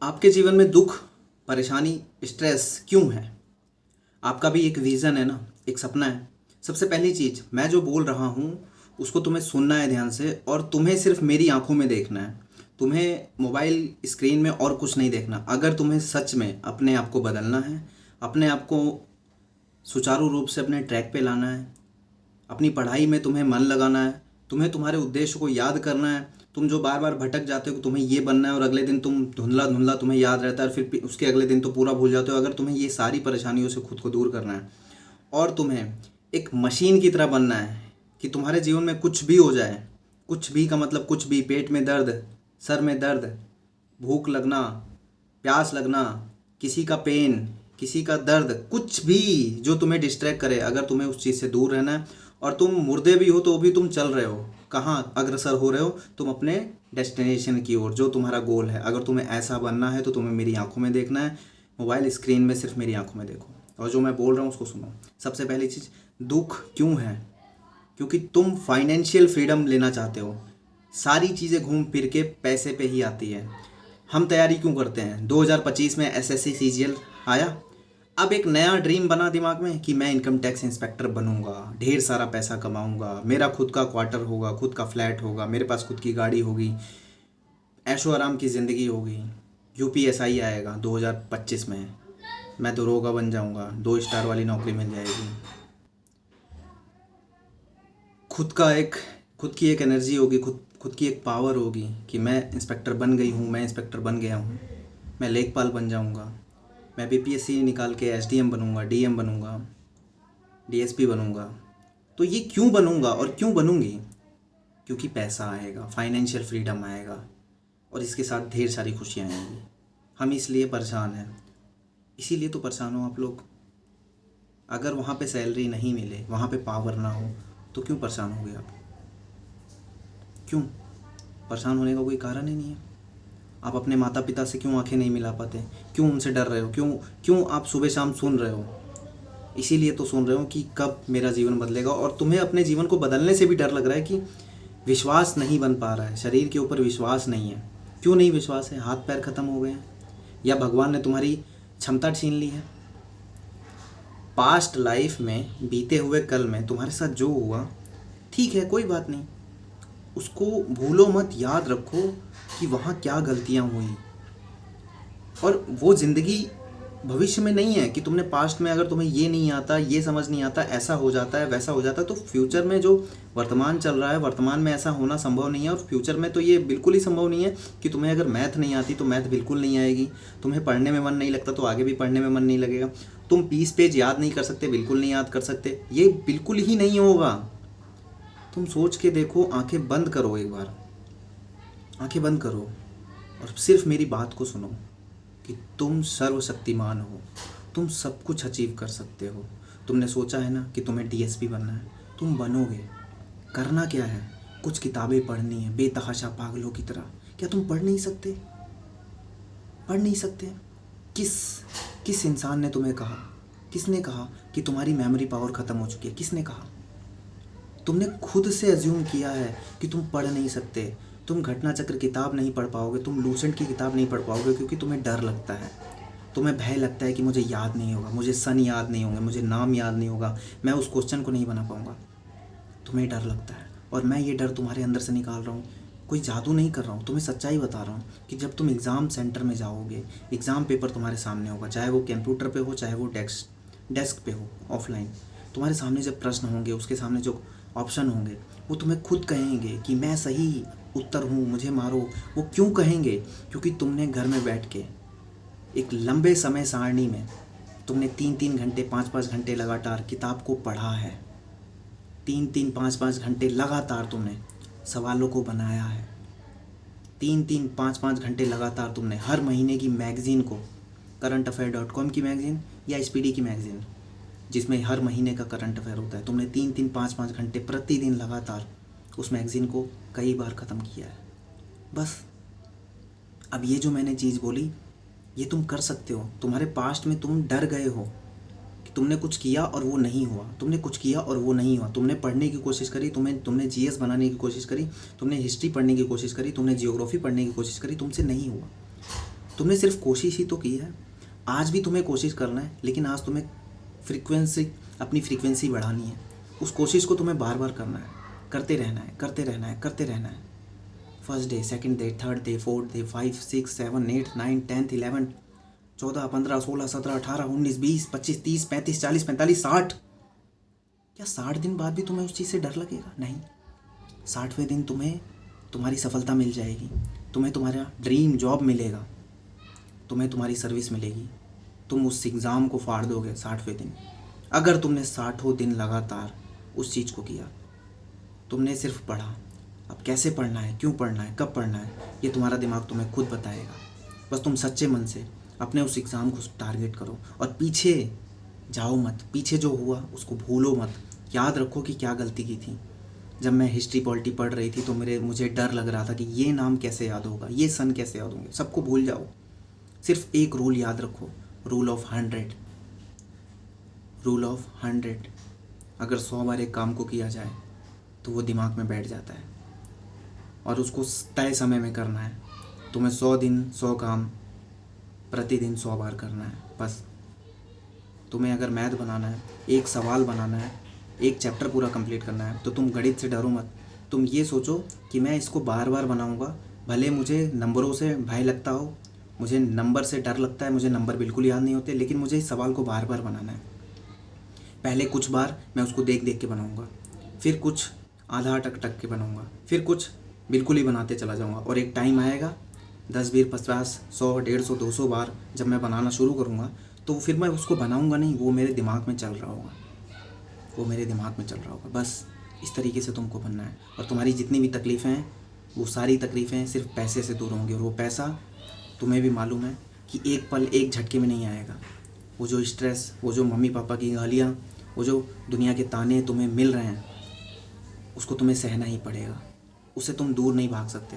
आपके जीवन में दुख, परेशानी, स्ट्रेस क्यों है? आपका भी एक विज़न है ना, एक सपना है। सबसे पहली चीज़, मैं जो बोल रहा हूँ उसको तुम्हें सुनना है ध्यान से, और तुम्हें सिर्फ मेरी आंखों में देखना है। तुम्हें मोबाइल स्क्रीन में और कुछ नहीं देखना। अगर तुम्हें सच में अपने आप को बदलना है, अपने आप को सुचारू रूप से अपने ट्रैक पे लाना है, अपनी पढ़ाई में तुम्हें मन लगाना है, तुम्हें तुम्हारे उद्देश्य को याद करना है। तुम जो बार बार भटक जाते हो कि तुम्हें ये बनना है और अगले दिन तुम धुंधला धुंधला तुम्हें याद रहता है और फिर उसके अगले दिन तो पूरा भूल जाते हो। अगर तुम्हें ये सारी परेशानियों से खुद को दूर करना है और तुम्हें एक मशीन की तरह बनना है कि तुम्हारे जीवन में कुछ भी हो जाए, कुछ भी का मतलब कुछ भी, पेट में दर्द, सर में दर्द, भूख लगना, प्यास लगना, किसी का पेन, किसी का दर्द, कुछ भी जो तुम्हें डिस्ट्रैक्ट करे, अगर तुम्हें उस चीज़ से दूर रहना है और तुम मुर्दे भी हो तो भी तुम चल रहे हो, कहाँ अग्रसर हो रहे हो? तुम अपने डेस्टिनेशन की ओर, जो तुम्हारा गोल है। अगर तुम्हें ऐसा बनना है तो तुम्हें मेरी आंखों में देखना है, मोबाइल स्क्रीन में सिर्फ मेरी आंखों में देखो और जो मैं बोल रहा हूँ उसको सुनो। सबसे पहली चीज़, दुख क्यों है? क्योंकि तुम फाइनेंशियल फ्रीडम लेना चाहते हो। सारी चीज़ें घूम फिर के पैसे पे ही आती है। हम तैयारी क्यों करते हैं? 2025 में एसएससी सीजीएल आया। अब एक नया ड्रीम बना दिमाग में कि मैं इनकम टैक्स इंस्पेक्टर बनूंगा, ढेर सारा पैसा कमाऊंगा, मेरा खुद का क्वार्टर होगा, खुद का फ्लैट होगा, मेरे पास खुद की गाड़ी होगी, ऐशो आराम की ज़िंदगी होगी। यूपीएसआई आएगा 2025 में, मैं दरोगा बन जाऊंगा, 2 स्टार वाली नौकरी मिल जाएगी। खुद का एक खुद की एक एनर्जी होगी, खुद की एक पावर होगी कि मैं इंस्पेक्टर बन गई हूँ, मैं इंस्पेक्टर बन गया हूँ, मैं लेखपाल बन जाऊँगा, मैं बीपीएससी निकाल के एसडीएम बनूंगा, डीएम बनूंगा, डीएसपी बनूंगा। तो ये क्यों बनूंगा और क्यों बनूंगी? क्योंकि पैसा आएगा, फाइनेंशियल फ्रीडम आएगा और इसके साथ ढेर सारी खुशियाँ आएंगी। हम इसलिए परेशान हैं, इसीलिए तो परेशान हो आप लोग। अगर वहाँ पे सैलरी नहीं मिले, वहाँ पे पावर ना हो, तो क्यों परेशान हो गए आप? क्यों परेशान होने का कोई कारण ही नहीं है। आप अपने माता पिता से क्यों आंखें नहीं मिला पाते? क्यों उनसे डर रहे हो? क्यों क्यों आप सुबह शाम सुन रहे हो? इसीलिए तो सुन रहे हो कि कब मेरा जीवन बदलेगा। और तुम्हें अपने जीवन को बदलने से भी डर लग रहा है कि विश्वास नहीं बन पा रहा है, शरीर के ऊपर विश्वास नहीं है। क्यों नहीं विश्वास है? हाथ पैर ख़त्म हो गए हैं या भगवान ने तुम्हारी क्षमता छीन ली है? पास्ट लाइफ में, बीते हुए कल में तुम्हारे साथ जो हुआ, ठीक है, कोई बात नहीं, उसको भूलो मत, याद रखो कि वहाँ क्या गलतियाँ हुई। और वो ज़िंदगी भविष्य में नहीं है कि तुमने पास्ट में, अगर तुम्हें ये नहीं आता, ये समझ नहीं आता, ऐसा हो जाता है, वैसा हो जाता है, तो फ्यूचर में जो वर्तमान चल रहा है, वर्तमान में ऐसा होना संभव नहीं है। और फ्यूचर में तो ये बिल्कुल ही संभव नहीं है कि तुम्हें अगर मैथ नहीं आती तो मैथ बिल्कुल नहीं आएगी, तुम्हें पढ़ने में मन नहीं लगता तो आगे भी पढ़ने में मन नहीं लगेगा, तुम 20 पेज याद नहीं कर सकते, बिल्कुल नहीं याद कर सकते, ये बिल्कुल ही नहीं होगा। तुम सोच के देखो, आंखें बंद करो, एक बार आंखें बंद करो और सिर्फ मेरी बात को सुनो कि तुम सर्वशक्तिमान हो, तुम सब कुछ अचीव कर सकते हो। तुमने सोचा है ना कि तुम्हें डीएसपी बनना है, तुम बनोगे। करना क्या है? कुछ किताबें पढ़नी है बेतहाशा पागलों की तरह। क्या तुम पढ़ नहीं सकते? पढ़ नहीं सकते? किस किस इंसान ने तुम्हें कहा? किसने कहा कि तुम्हारी मेमोरी पावर ख़त्म हो चुकी है? किसने कहा? तुमने खुद से अज्यूम किया है कि तुम पढ़ नहीं सकते। तुम घटना चक्र किताब नहीं पढ़ पाओगे, तुम लूसेंट की किताब नहीं पढ़ पाओगे, क्योंकि तुम्हें डर लगता है, तुम्हें भय लगता है कि मुझे याद नहीं होगा, मुझे सन याद नहीं होंगे, मुझे नाम याद नहीं होगा, मैं उस क्वेश्चन को नहीं बना पाऊँगा। तुम्हें डर लगता है और मैं ये डर तुम्हारे अंदर से निकाल रहा हूँ। कोई जादू नहीं कर रहा हूँ, तुम्हें सच्चाई बता रहा हूँ कि जब तुम एग्ज़ाम सेंटर में जाओगे, एग्ज़ाम पेपर तुम्हारे सामने होगा, चाहे वो कंप्यूटर पे हो, चाहे वो डेस्क पे हो, ऑफलाइन, तुम्हारे सामने जब प्रश्न होंगे, उसके सामने जो ऑप्शन होंगे, वो तुम्हें खुद कहेंगे कि मैं सही उत्तर हूँ, मुझे मारो। वो क्यों कहेंगे? क्योंकि तुमने घर में बैठ के एक लंबे समय सारणी में तुमने 3-3 घंटे, 5-5 घंटे लगातार किताब को पढ़ा है। 3-3, 5-5 घंटे लगातार तुमने सवालों को बनाया है। 3-3, 5-5 घंटे लगातार तुमने हर महीने की मैगज़ीन को, currentaffair.com की मैगज़ीन या एसपीडी की मैगज़ीन, जिसमें हर महीने का करंट अफेयर होता है, तुमने 3-3, 5-5 घंटे प्रतिदिन लगातार उस मैगज़ीन को कई बार ख़त्म किया है। बस अब ये जो मैंने चीज़ बोली, ये तुम कर सकते हो। तुम्हारे पास्ट में तुम डर गए हो कि तुमने कुछ किया और वो नहीं हुआ, तुमने कुछ किया और वो नहीं हुआ, तुमने पढ़ने की कोशिश करी, तुमने जीएस बनाने की कोशिश करी, तुमने हिस्ट्री पढ़ने की कोशिश करी, तुमने जियोग्राफी पढ़ने की कोशिश करी, तुमसे नहीं हुआ। तुमने सिर्फ कोशिश ही तो की है। आज भी तुम्हें कोशिश करना है, लेकिन आज तुम्हें अपनी फ्रीक्वेंसी बढ़ानी है। उस कोशिश को तुम्हें बार बार करना है, करते रहना है, करते रहना है, करते रहना है। First day, second day, third day, fourth day, 5, 6, 7, 8, 9, 10, 11, 14, 15, 16, 17, 18, 19, 20, 25, 30, 35, 40, 45, 60। क्या 60 दिन बाद भी तुम्हें उस चीज़ से डर लगेगा? नहीं। 60वें दिन तुम्हें तुम्हारी सफलता मिल जाएगी, तुम्हें तुम्हारा ड्रीम जॉब मिलेगा, तुम्हें तुम्हारी सर्विस मिलेगी, तुम उस एग्ज़ाम को फाड़ दोगे 60वें दिन। अगर तुमने 60 दिन लगातार उस चीज़ को किया, तुमने सिर्फ पढ़ा। अब कैसे पढ़ना है, क्यों पढ़ना है, कब पढ़ना है, ये तुम्हारा दिमाग तुम्हें खुद बताएगा। बस तुम सच्चे मन से अपने उस एग्ज़ाम को टारगेट करो और पीछे जाओ मत। पीछे जो हुआ उसको भूलो मत। याद रखो कि क्या गलती की थी। जब मैं हिस्ट्री पॉलिटी पढ़ रही थी तो मुझे डर लग रहा था कि ये नाम कैसे याद होगा, ये सन कैसे याद होंगे। सबको भूल जाओ। सिर्फ एक रूल याद रखो, रूल ऑफ 100। Rule of 100। अगर 100 बार एक काम को किया जाए तो वो दिमाग में बैठ जाता है और उसको तय समय में करना है। तुम्हें 100 दिन 100 काम प्रतिदिन 100 बार करना है। बस तुम्हें अगर मैथ बनाना है, एक सवाल बनाना है, एक चैप्टर पूरा कंप्लीट करना है, तो तुम गणित से डरो मत। तुम ये सोचो कि मैं इसको बार बार बनाऊंगा, भले मुझे नंबरों से भय लगता हो, मुझे नंबर से डर लगता है, मुझे नंबर बिल्कुल याद नहीं होते, लेकिन मुझे इस सवाल को बार बार बनाना है। पहले कुछ बार मैं उसको देख देख के बनाऊंगा, फिर कुछ आधा अटक के बनाऊंगा, फिर कुछ बिल्कुल ही बनाते चला जाऊंगा। और एक टाइम आएगा 10, 20, 50, 100, 150, 200 बार जब मैं बनाना शुरू करूंगा, तो फिर मैं उसको बनाऊंगा नहीं, वो मेरे दिमाग में चल रहा होगा, वो मेरे दिमाग में चल रहा होगा। बस इस तरीके से तुमको बनना है। और तुम्हारी जितनी भी तकलीफ़ें हैं, वो सारी तकलीफ़ें सिर्फ पैसे से दूर होंगी। और वो पैसा तुम्हें भी मालूम है कि एक पल एक झटके में नहीं आएगा। वो जो स्ट्रेस, वो जो मम्मी पापा की गालियाँ, वो जो दुनिया के ताने तुम्हें मिल रहे हैं, उसको तुम्हें सहना ही पड़ेगा। उससे तुम दूर नहीं भाग सकते।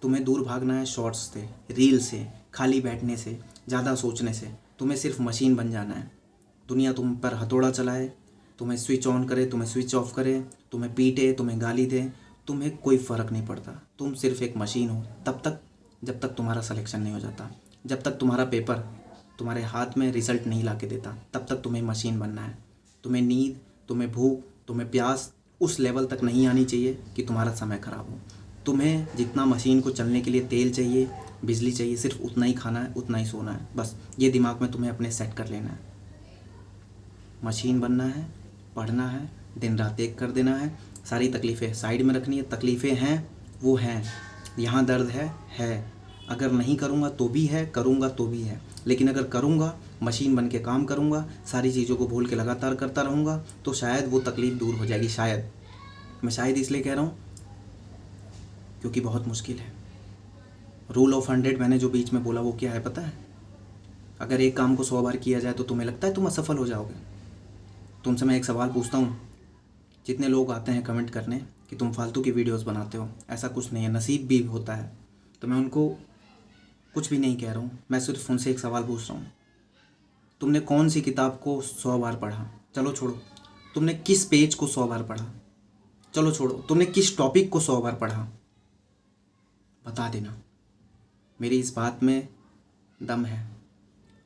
तुम्हें दूर भागना है शॉर्ट्स से, रील से, खाली बैठने से, ज़्यादा सोचने से। तुम्हें सिर्फ मशीन बन जाना है। दुनिया तुम पर हथौड़ा चलाए, तुम्हें स्विच ऑन करे, तुम्हें स्विच ऑफ करे, तुम्हें पीटे, तुम्हें गाली दे, तुम्हें कोई फ़र्क नहीं पड़ता। तुम सिर्फ एक मशीन हो तब तक जब तक तुम्हारा सिलेक्शन नहीं हो जाता, जब तक तुम्हारा पेपर तुम्हारे हाथ में रिज़ल्ट नहीं ला के देता, तब तक तुम्हें मशीन बनना है। तुम्हें नींद, तुम्हें भूख, तुम्हें प्यास उस लेवल तक नहीं आनी चाहिए कि तुम्हारा समय ख़राब हो। तुम्हें जितना मशीन को चलने के लिए तेल चाहिए, बिजली चाहिए, सिर्फ उतना ही खाना है, उतना ही सोना है। बस ये दिमाग में तुम्हें अपने सेट कर लेना है। मशीन बनना है, पढ़ना है, दिन रात एक कर देना है, सारी तकलीफ़ें साइड में रखनी है। तकलीफ़ें हैं वो हैं, यहाँ दर्द है। अगर नहीं करूँगा तो भी है, करूँगा तो भी है। लेकिन अगर करूँगा, मशीन बन के काम करूँगा, सारी चीज़ों को भूल के लगातार करता रहूँगा, तो शायद वो तकलीफ़ दूर हो जाएगी। शायद, मैं शायद इसलिए कह रहा हूँ क्योंकि बहुत मुश्किल है। रूल ऑफ 100 मैंने जो बीच में बोला वो क्या है पता है? अगर एक काम को 100 बार किया जाए तो तुम्हें लगता है तुम असफल हो जाओगे? तुमसे मैं एक सवाल पूछता हूँ। जितने लोग आते हैं कमेंट करने कि तुम फालतू की वीडियोस बनाते हो, ऐसा कुछ नहीं है, नसीब भी होता है। तो मैं उनको कुछ भी नहीं कह रहा हूँ, मैं सिर्फ उनसे एक सवाल पूछ रहा हूँ। तुमने कौन सी किताब को 100 बार पढ़ा? चलो छोड़ो। तुमने किस पेज को 100 बार पढ़ा? चलो छोड़ो। तुमने किस टॉपिक को 100 बार पढ़ा? बता देना। मेरी इस बात में दम है।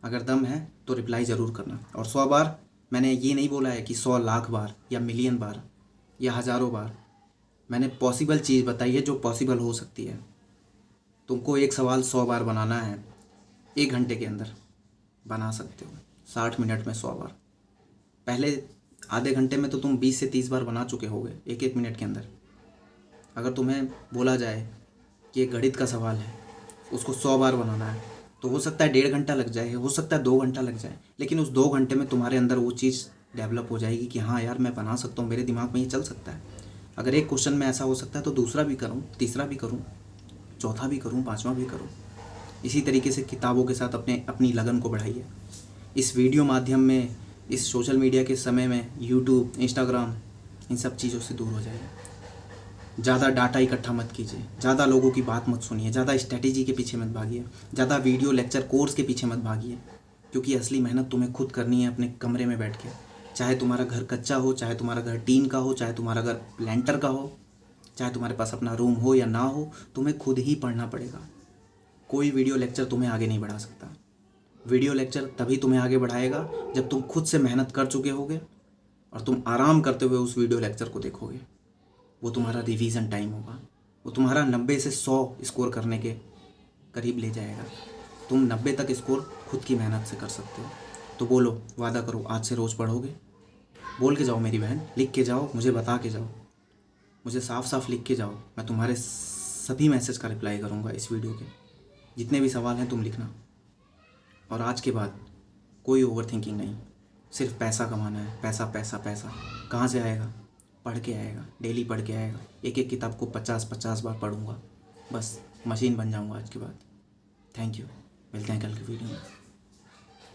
अगर दम है तो रिप्लाई ज़रूर करना। और 100 बार मैंने ये नहीं बोला है कि 100 लाख बार या मिलियन बार या हज़ारों बार। मैंने पॉसिबल चीज़ बताई है जो पॉसिबल हो सकती है। तुमको एक सवाल 100 बार बनाना है, 1 घंटे के अंदर बना सकते हो। 60 मिनट में 100 बार। पहले आधे घंटे में तो तुम 20 से 30 बार बना चुके होगे 1-1 मिनट के अंदर। अगर तुम्हें बोला जाए कि एक गणित का सवाल है, उसको 100 बार बनाना है, तो हो सकता है 1.5 घंटा लग जाए, हो सकता है 2 घंटा लग जाए, लेकिन उस 2 घंटे में तुम्हारे अंदर वो चीज़ डेवलप हो जाएगी कि हाँ यार मैं बना सकता हूँ, मेरे दिमाग में ये चल सकता है। अगर एक क्वेश्चन में ऐसा हो सकता है तो दूसरा भी करूँ, तीसरा भी करूँ, चौथा भी करूँ, 5वां भी करूँ। इसी तरीके से किताबों के साथ अपनी लगन को बढ़ाइए। इस वीडियो माध्यम में, इस सोशल मीडिया के समय में, यूट्यूब, इंस्टाग्राम, इन सब चीज़ों से दूर हो जाइए। ज़्यादा डाटा इकट्ठा मत कीजिए, ज़्यादा लोगों की बात मत सुनिए, ज़्यादा स्ट्रैटेजी के पीछे मत भागिए, ज़्यादा वीडियो लेक्चर कोर्स के पीछे मत भागिए। क्योंकि असली मेहनत तुम्हें खुद करनी है अपने कमरे में बैठ के। चाहे तुम्हारा घर कच्चा हो, चाहे तुम्हारा घर टीन का हो, चाहे तुम्हारा घर प्लैंटर का हो, चाहे तुम्हारे पास अपना रूम हो या ना हो, तुम्हें खुद ही पढ़ना पड़ेगा। कोई वीडियो लेक्चर तुम्हें आगे नहीं बढ़ा सकता। वीडियो लेक्चर तभी तुम्हें आगे बढ़ाएगा जब तुम खुद से मेहनत कर चुके होगे और तुम आराम करते हुए उस वीडियो लेक्चर को देखोगे। वो तुम्हारा रिवीजन टाइम होगा, वो तुम्हारा 90 से 100 स्कोर करने के करीब ले जाएगा। तुम 90 तक स्कोर खुद की मेहनत से कर सकते हो। तो बोलो, वादा करो, आज से रोज़ पढ़ोगे। बोल के जाओ मेरी बहन, लिख के जाओ, मुझे बता के जाओ, मुझे साफ साफ लिख के जाओ। मैं तुम्हारे सभी मैसेज का रिप्लाई करूँगा इस वीडियो के। जितने भी सवाल हैं तुम लिखना। और आज के बाद कोई ओवर थिंकिंग नहीं, सिर्फ पैसा कमाना है। पैसा पैसा पैसा कहाँ से आएगा? पढ़ के आएगा, डेली पढ़ के आएगा। एक एक किताब को 50-50 बार पढ़ूंगा, बस मशीन बन जाऊंगा आज के बाद। थैंक यू, मिलते हैं कल की वीडियो में।